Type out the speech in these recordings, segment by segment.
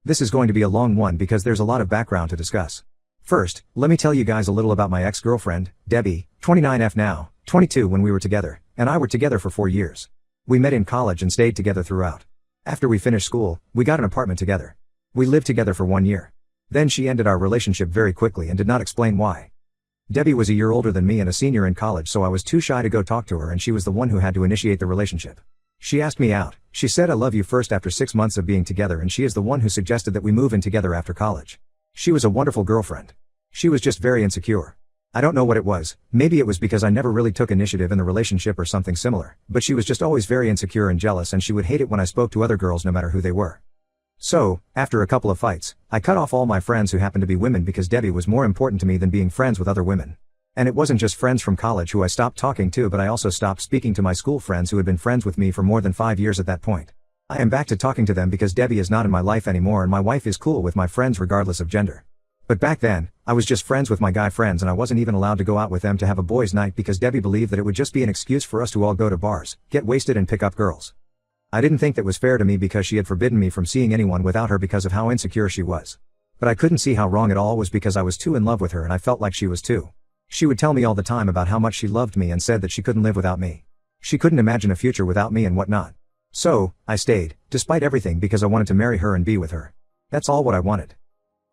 This is going to be a long one because there's a lot of background to discuss. First, let me tell you guys a little about my ex-girlfriend, Debbie, 29F now, 22 when we were together, and I were together for 4 years. We met in college and stayed together throughout. After we finished school, we got an apartment together. We lived together for 1 year. Then she ended our relationship very quickly and did not explain why. Debbie was a year older than me and a senior in college, so I was too shy to go talk to her, and she was the one who had to initiate the relationship. She asked me out. She said I love you first after 6 months of being together, and she is the one who suggested that we move in together after college. She was a wonderful girlfriend. She was just very insecure. I don't know what it was, maybe it was because I never really took initiative in the relationship or something similar, but she was just always very insecure and jealous, and she would hate it when I spoke to other girls no matter who they were. So, after a couple of fights, I cut off all my friends who happened to be women because Debbie was more important to me than being friends with other women. And it wasn't just friends from college who I stopped talking to, but I also stopped speaking to my school friends who had been friends with me for more than 5 years at that point. I am back to talking to them because Debbie is not in my life anymore, and my wife is cool with my friends regardless of gender. But back then, I was just friends with my guy friends, and I wasn't even allowed to go out with them to have a boys' night because Debbie believed that it would just be an excuse for us to all go to bars, get wasted and pick up girls. I didn't think that was fair to me because she had forbidden me from seeing anyone without her because of how insecure she was. But I couldn't see how wrong it all was because I was too in love with her, and I felt like she was too. She would tell me all the time about how much she loved me and said that she couldn't live without me. She couldn't imagine a future without me and whatnot. So, I stayed, despite everything, because I wanted to marry her and be with her. That's all what I wanted.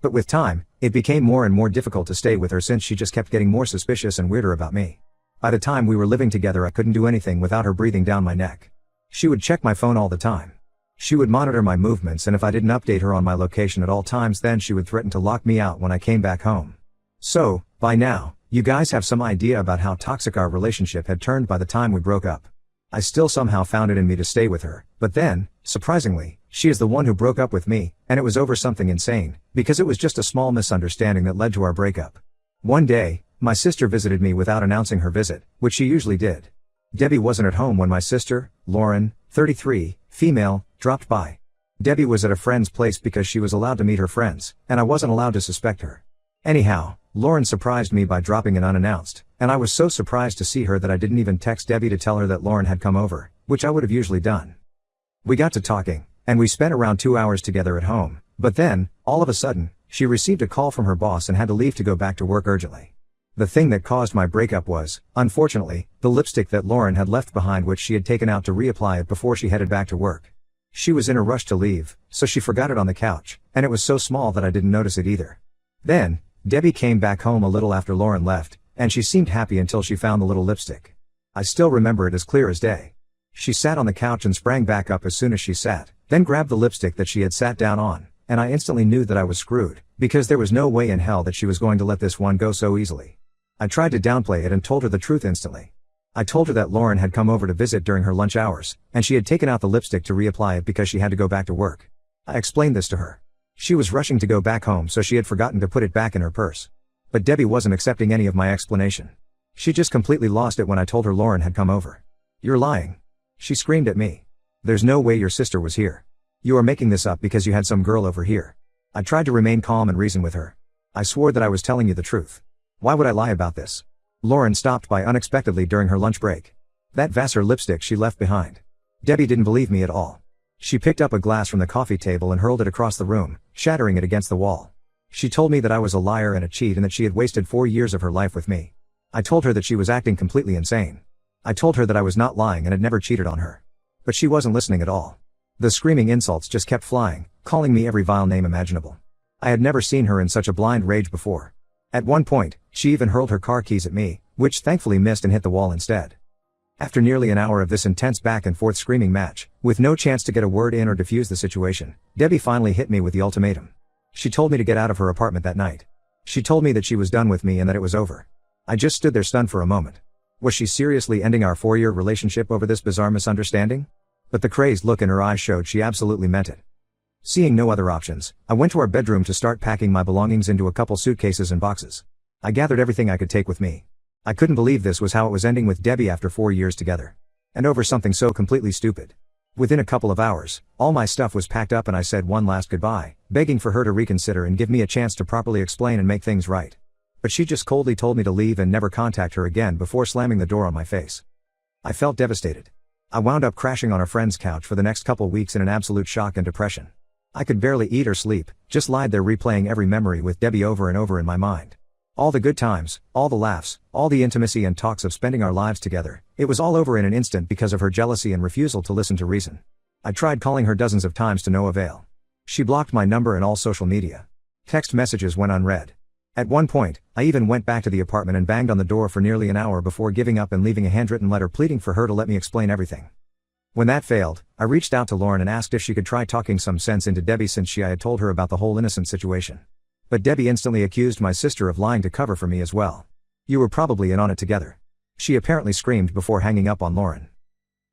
But with time, it became more and more difficult to stay with her since she just kept getting more suspicious and weirder about me. By the time we were living together, I couldn't do anything without her breathing down my neck. She would check my phone all the time. She would monitor my movements, and if I didn't update her on my location at all times, then she would threaten to lock me out when I came back home. So, by now, you guys have some idea about how toxic our relationship had turned by the time we broke up. I still somehow found it in me to stay with her, but then, surprisingly, she is the one who broke up with me, and it was over something insane, because it was just a small misunderstanding that led to our breakup. One day, my sister visited me without announcing her visit, which she usually did. Debbie wasn't at home when my sister, Lauren, 33, female, dropped by. Debbie was at a friend's place because she was allowed to meet her friends, and I wasn't allowed to suspect her. Anyhow, Lauren surprised me by dropping in unannounced, and I was so surprised to see her that I didn't even text Debbie to tell her that Lauren had come over, which I would have usually done. We got to talking, and we spent around 2 hours together at home, but then, all of a sudden, she received a call from her boss and had to leave to go back to work urgently. The thing that caused my breakup was, unfortunately, the lipstick that Lauren had left behind, which she had taken out to reapply it before she headed back to work. She was in a rush to leave, so she forgot it on the couch, and it was so small that I didn't notice it either. Then, Debbie came back home a little after Lauren left, and she seemed happy until she found the little lipstick. I still remember it as clear as day. She sat on the couch and sprang back up as soon as she sat, then grabbed the lipstick that she had sat down on, and I instantly knew that I was screwed, because there was no way in hell that she was going to let this one go so easily. I tried to downplay it and told her the truth instantly. I told her that Lauren had come over to visit during her lunch hours, and she had taken out the lipstick to reapply it because she had to go back to work. I explained this to her. She was rushing to go back home, so she had forgotten to put it back in her purse. But Debbie wasn't accepting any of my explanation. She just completely lost it when I told her Lauren had come over. "You're lying," she screamed at me. "There's no way your sister was here. You are making this up because you had some girl over here." I tried to remain calm and reason with her. I swore that I was telling you the truth. Why would I lie about this? Lauren stopped by unexpectedly during her lunch break. That Vassar lipstick she left behind. Debbie didn't believe me at all. She picked up a glass from the coffee table and hurled it across the room, shattering it against the wall. She told me that I was a liar and a cheat and that she had wasted 4 years of her life with me. I told her that she was acting completely insane. I told her that I was not lying and had never cheated on her. But she wasn't listening at all. The screaming insults just kept flying, calling me every vile name imaginable. I had never seen her in such a blind rage before. At one point, she even hurled her car keys at me, which thankfully missed and hit the wall instead. After nearly an hour of this intense back and forth screaming match, with no chance to get a word in or defuse the situation, Debbie finally hit me with the ultimatum. She told me to get out of her apartment that night. She told me that she was done with me and that it was over. I just stood there stunned for a moment. Was she seriously ending our 4-year relationship over this bizarre misunderstanding? But the crazed look in her eyes showed she absolutely meant it. Seeing no other options, I went to our bedroom to start packing my belongings into a couple suitcases and boxes. I gathered everything I could take with me. I couldn't believe this was how it was ending with Debbie after 4 years together. And over something so completely stupid. Within a couple of hours, all my stuff was packed up and I said one last goodbye, begging for her to reconsider and give me a chance to properly explain and make things right. But she just coldly told me to leave and never contact her again before slamming the door on my face. I felt devastated. I wound up crashing on a friend's couch for the next couple weeks in an absolute shock and depression. I could barely eat or sleep, just lied there replaying every memory with Debbie over and over in my mind. All the good times, all the laughs, all the intimacy and talks of spending our lives together, it was all over in an instant because of her jealousy and refusal to listen to reason. I tried calling her dozens of times to no avail. She blocked my number and all social media. Text messages went unread. At one point, I even went back to the apartment and banged on the door for nearly an hour before giving up and leaving a handwritten letter pleading for her to let me explain everything. When that failed, I reached out to Lauren and asked if she could try talking some sense into Debbie since I had told her about the whole innocent situation. But Debbie instantly accused my sister of lying to cover for me as well. "You were probably in on it together," she apparently screamed before hanging up on Lauren.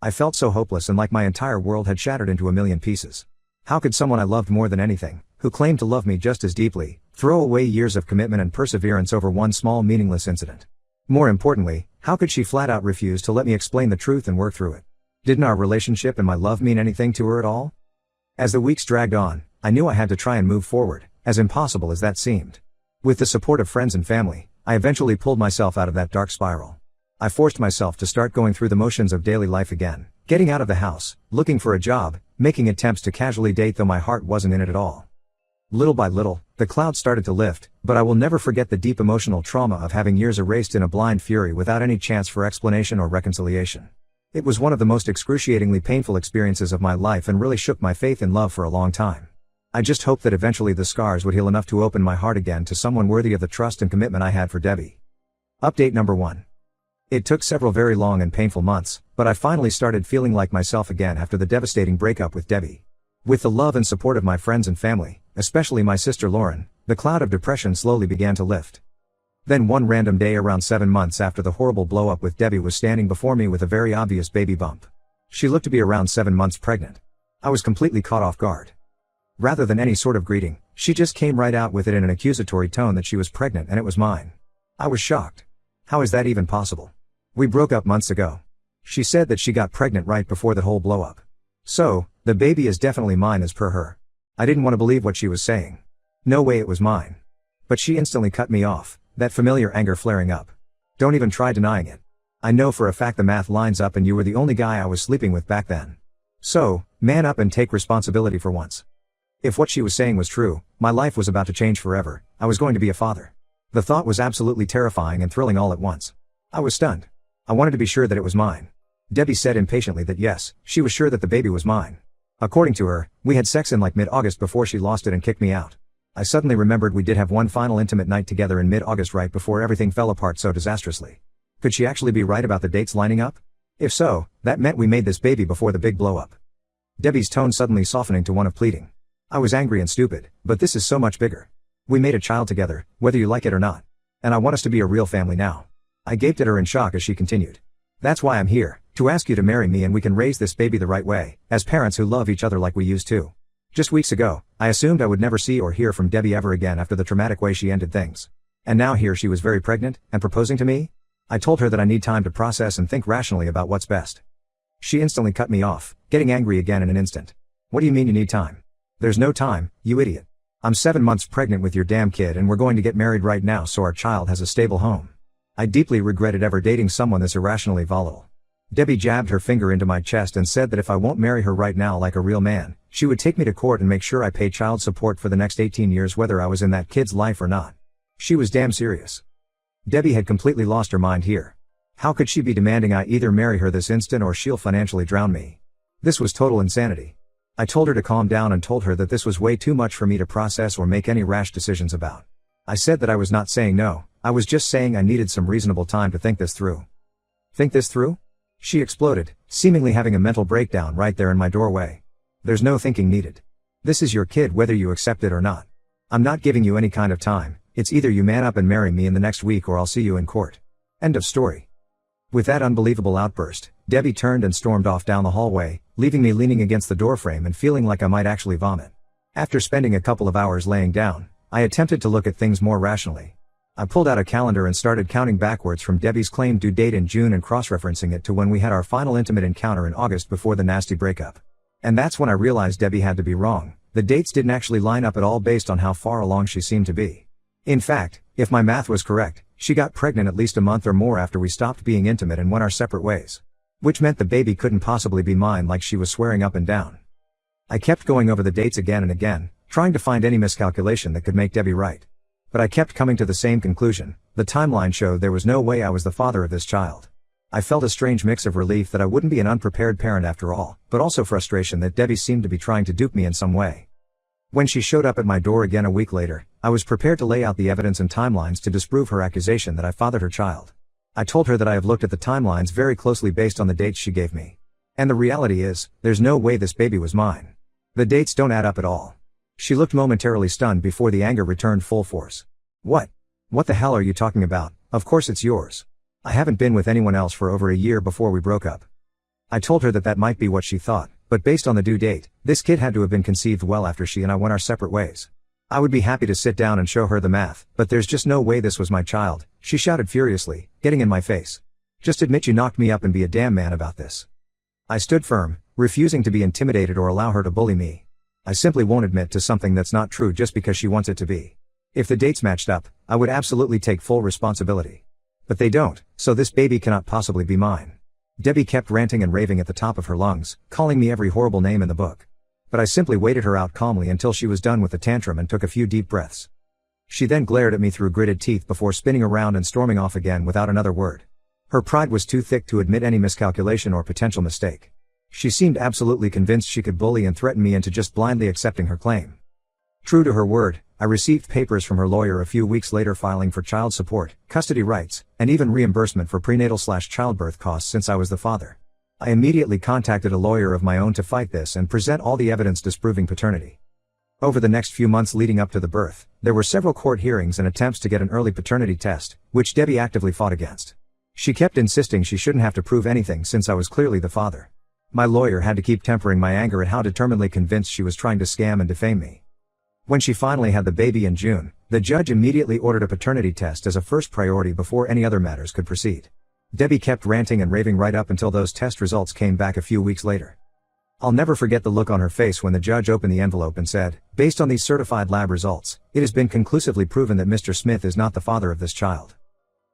I felt so hopeless and like my entire world had shattered into a million pieces. How could someone I loved more than anything, who claimed to love me just as deeply, throw away years of commitment and perseverance over one small meaningless incident? More importantly, how could she flat out refuse to let me explain the truth and work through it? Didn't our relationship and my love mean anything to her at all? As the weeks dragged on, I knew I had to try and move forward, as impossible as that seemed. With the support of friends and family, I eventually pulled myself out of that dark spiral. I forced myself to start going through the motions of daily life again, getting out of the house, looking for a job, making attempts to casually date though my heart wasn't in it at all. Little by little, the clouds started to lift, but I will never forget the deep emotional trauma of having years erased in a blind fury without any chance for explanation or reconciliation. It was one of the most excruciatingly painful experiences of my life and really shook my faith in love for a long time. I just hoped that eventually the scars would heal enough to open my heart again to someone worthy of the trust and commitment I had for Debbie. Update number 1. It took several very long and painful months, but I finally started feeling like myself again after the devastating breakup with Debbie. With the love and support of my friends and family, especially my sister Lauren, the cloud of depression slowly began to lift. Then one random day around 7 months after the horrible blow-up with Debbie was standing before me with a very obvious baby bump. She looked to be around 7 months pregnant. I was completely caught off guard. Rather than any sort of greeting, she just came right out with it in an accusatory tone that she was pregnant and it was mine. I was shocked. How is that even possible? We broke up months ago. She said that she got pregnant right before the whole blow-up. So, the baby is definitely mine as per her. I didn't want to believe what she was saying. No way it was mine. But she instantly cut me off, that familiar anger flaring up. Don't even try denying it. I know for a fact the math lines up and you were the only guy I was sleeping with back then. So, man up and take responsibility for once. If what she was saying was true, my life was about to change forever. I was going to be a father. The thought was absolutely terrifying and thrilling all at once. I was stunned. I wanted to be sure that it was mine. Debbie said impatiently that yes, she was sure that the baby was mine. According to her, we had sex in like mid-August before she lost it and kicked me out. I suddenly remembered we did have one final intimate night together in mid-August right before everything fell apart so disastrously. Could she actually be right about the dates lining up? If so, that meant we made this baby before the big blow-up. Debbie's tone suddenly softening to one of pleading. I was angry and stupid, but this is so much bigger. We made a child together, whether you like it or not. And I want us to be a real family now. I gaped at her in shock as she continued. That's why I'm here, to ask you to marry me and we can raise this baby the right way, as parents who love each other like we used to. Just weeks ago, I assumed I would never see or hear from Debbie ever again after the traumatic way she ended things. And now here she was very pregnant, and proposing to me? I told her that I need time to process and think rationally about what's best. She instantly cut me off, getting angry again in an instant. What do you mean you need time? There's no time, you idiot. I'm 7 months pregnant with your damn kid and we're going to get married right now so our child has a stable home. I deeply regretted ever dating someone this irrationally volatile. Debbie jabbed her finger into my chest and said that if I won't marry her right now like a real man, she would take me to court and make sure I pay child support for the next 18 years whether I was in that kid's life or not. She was damn serious. Debbie had completely lost her mind here. How could she be demanding I either marry her this instant or she'll financially drown me? This was total insanity. I told her to calm down and told her that this was way too much for me to process or make any rash decisions about. I said that I was not saying no, I was just saying I needed some reasonable time to think this through. Think this through? She exploded, seemingly having a mental breakdown right there in my doorway. There's no thinking needed. This is your kid whether you accept it or not. I'm not giving you any kind of time, it's either you man up and marry me in the next week or I'll see you in court. End of story. With that unbelievable outburst, Debbie turned and stormed off down the hallway, leaving me leaning against the doorframe and feeling like I might actually vomit. After spending a couple of hours laying down, I attempted to look at things more rationally. I pulled out a calendar and started counting backwards from Debbie's claimed due date in June and cross-referencing it to when we had our final intimate encounter in August before the nasty breakup. And that's when I realized Debbie had to be wrong. The dates didn't actually line up at all based on how far along she seemed to be. In fact, if my math was correct, she got pregnant at least a month or more after we stopped being intimate and went our separate ways. Which meant the baby couldn't possibly be mine like she was swearing up and down. I kept going over the dates again and again, trying to find any miscalculation that could make Debbie right. But I kept coming to the same conclusion. The timeline showed there was no way I was the father of this child. I felt a strange mix of relief that I wouldn't be an unprepared parent after all, but also frustration that Debbie seemed to be trying to dupe me in some way. When she showed up at my door again a week later, I was prepared to lay out the evidence and timelines to disprove her accusation that I fathered her child. I told her that I have looked at the timelines very closely based on the dates she gave me. And the reality is, there's no way this baby was mine. The dates don't add up at all. She looked momentarily stunned before the anger returned full force. What? What the hell are you talking about? Of course it's yours. I haven't been with anyone else for over a year before we broke up. I told her that that might be what she thought, but based on the due date, this kid had to have been conceived well after she and I went our separate ways. I would be happy to sit down and show her the math, but there's just no way this was my child, she shouted furiously, getting in my face. Just admit you knocked me up and be a damn man about this. I stood firm, refusing to be intimidated or allow her to bully me. I simply won't admit to something that's not true just because she wants it to be. If the dates matched up, I would absolutely take full responsibility. But they don't, so this baby cannot possibly be mine. Debbie kept ranting and raving at the top of her lungs, calling me every horrible name in the book. But I simply waited her out calmly until she was done with the tantrum and took a few deep breaths. She then glared at me through gritted teeth before spinning around and storming off again without another word. Her pride was too thick to admit any miscalculation or potential mistake. She seemed absolutely convinced she could bully and threaten me into just blindly accepting her claim. True to her word, I received papers from her lawyer a few weeks later filing for child support, custody rights, and even reimbursement for prenatal/childbirth costs since I was the father. I immediately contacted a lawyer of my own to fight this and present all the evidence disproving paternity. Over the next few months leading up to the birth, there were several court hearings and attempts to get an early paternity test, which Debbie actively fought against. She kept insisting she shouldn't have to prove anything since I was clearly the father. My lawyer had to keep tempering my anger at how determinedly convinced she was trying to scam and defame me. When she finally had the baby in June, the judge immediately ordered a paternity test as a first priority before any other matters could proceed. Debbie kept ranting and raving right up until those test results came back a few weeks later. I'll never forget the look on her face when the judge opened the envelope and said, "Based on these certified lab results, it has been conclusively proven that Mr. Smith is not the father of this child."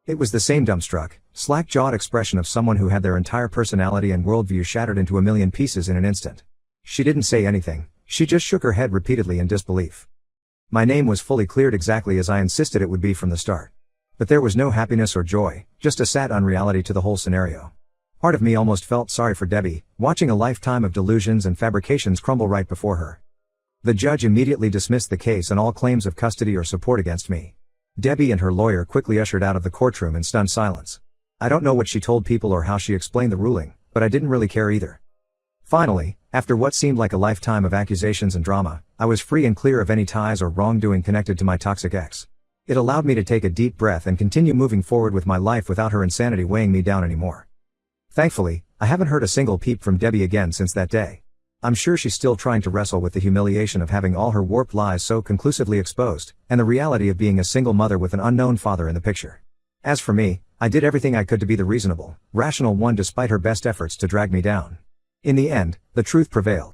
It was the same dumbstruck, slack-jawed expression of someone who had their entire personality and worldview shattered into a million pieces in an instant. She didn't say anything, she just shook her head repeatedly in disbelief. My name was fully cleared exactly as I insisted it would be from the start. But there was no happiness or joy, just a sad unreality to the whole scenario. Part of me almost felt sorry for Debbie, watching a lifetime of delusions and fabrications crumble right before her. The judge immediately dismissed the case and all claims of custody or support against me. Debbie and her lawyer quickly ushered out of the courtroom in stunned silence. I don't know what she told people or how she explained the ruling, but I didn't really care either. Finally, after what seemed like a lifetime of accusations and drama, I was free and clear of any ties or wrongdoing connected to my toxic ex. It allowed me to take a deep breath and continue moving forward with my life without her insanity weighing me down anymore. Thankfully, I haven't heard a single peep from Debbie again since that day. I'm sure she's still trying to wrestle with the humiliation of having all her warped lies so conclusively exposed, and the reality of being a single mother with an unknown father in the picture. As for me, I did everything I could to be the reasonable, rational one despite her best efforts to drag me down. In the end, the truth prevailed.